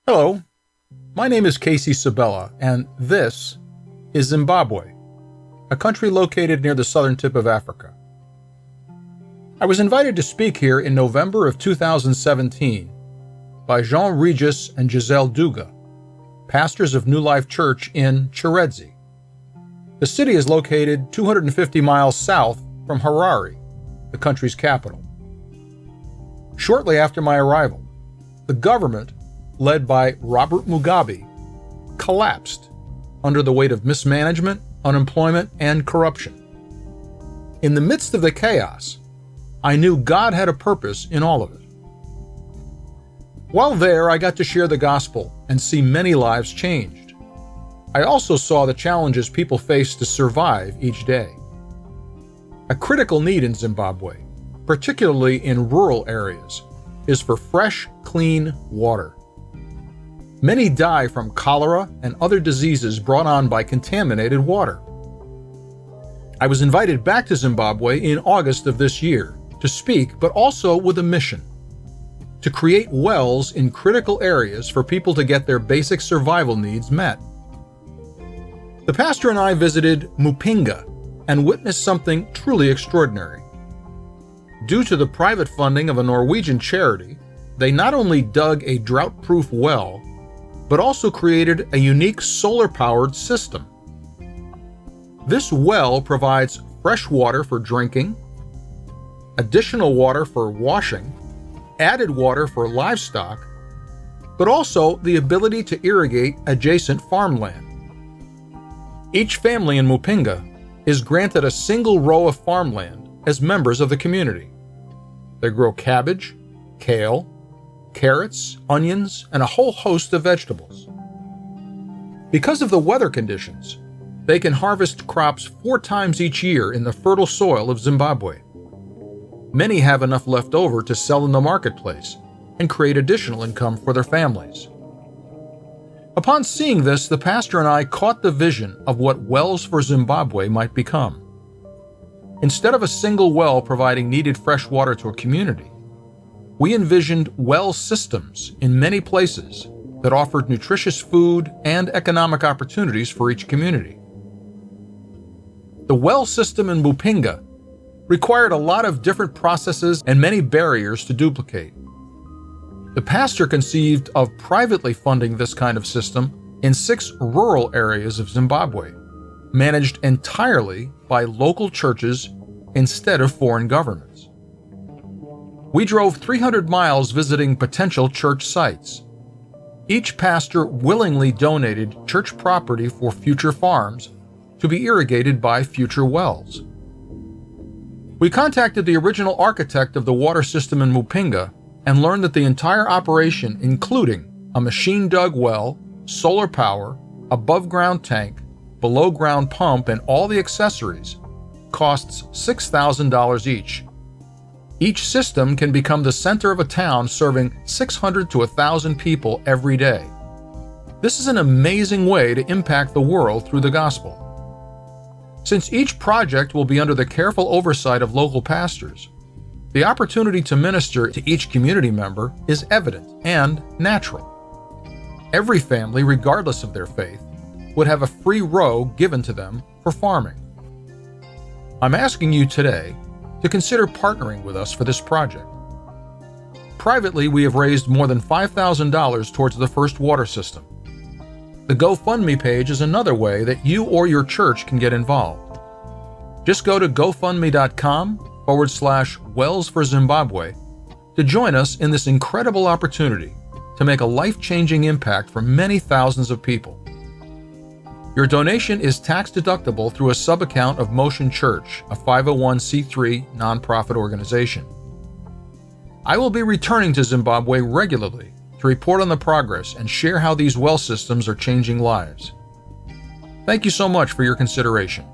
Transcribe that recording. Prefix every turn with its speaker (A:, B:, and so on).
A: Hello, my name is Casey Sabella, and this is Zimbabwe, a country located near the southern tip of Africa. I was invited to speak here in November of 2017 by Jean Regis and Giselle Duga, pastors of New Life Church in Chiredzi. The city is located 250 miles south from Harare, the country's capital. Shortly after my arrival, the government, led by Robert Mugabe, collapsed under the weight of mismanagement, unemployment, and corruption. In the midst of the chaos, I knew God had a purpose in all of it. While there, I got to share the gospel and see many lives changed. I also saw the challenges people face to survive each day. A critical need in Zimbabwe, particularly in rural areas, is for fresh, clean water. Many die from cholera and other diseases brought on by contaminated water. I was invited back to Zimbabwe in August of this year to speak, but also with a mission: to create wells in critical areas for people to get their basic survival needs met. The pastor and I visited Mupinga and witnessed something truly extraordinary. Due to the private funding of a Norwegian charity, they not only dug a drought-proof well, but also created a unique solar-powered system. This well provides fresh water for drinking, additional water for washing, added water for livestock, but also the ability to irrigate adjacent farmland. Each family in Mupinga is granted a single row of farmland as members of the community. They grow cabbage, kale, carrots, onions, and a whole host of vegetables. Because of the weather conditions, they can harvest crops 4 times each year in the fertile soil of Zimbabwe. Many have enough left over to sell in the marketplace and create additional income for their families. Upon seeing this, the pastor and I caught the vision of what Wells for Zimbabwe might become. Instead of a single well providing needed fresh water to a community, we envisioned well systems in many places that offered nutritious food and economic opportunities for each community. The well system in Mupinga required a lot of different processes and many barriers to duplicate. The pastor conceived of privately funding this kind of system in 6 rural areas of Zimbabwe, managed entirely by local churches instead of foreign governments. We drove 300 miles visiting potential church sites. Each pastor willingly donated church property for future farms to be irrigated by future wells. We contacted the original architect of the water system in Mupinga and learned that the entire operation, including a machine-dug well, solar power, above-ground tank, below-ground pump, and all the accessories, costs $6,000 each. Each system can become the center of a town serving 600 to 1,000 people every day. This is an amazing way to impact the world through the gospel. Since each project will be under the careful oversight of local pastors, the opportunity to minister to each community member is evident and natural. Every family, regardless of their faith, would have a free row given to them for farming. I'm asking you today to consider partnering with us for this project. Privately, we have raised more than $5,000 towards the first water system. The GoFundMe page is another way that you or your church can get involved. Just go to gofundme.com/Wells for Zimbabwe to join us in this incredible opportunity to make a life-changing impact for many thousands of people. Your donation is tax-deductible through a sub-account of Motion Church, a 501c3 nonprofit organization. I will be returning to Zimbabwe regularly to report on the progress and share how these well systems are changing lives. Thank you so much for your consideration.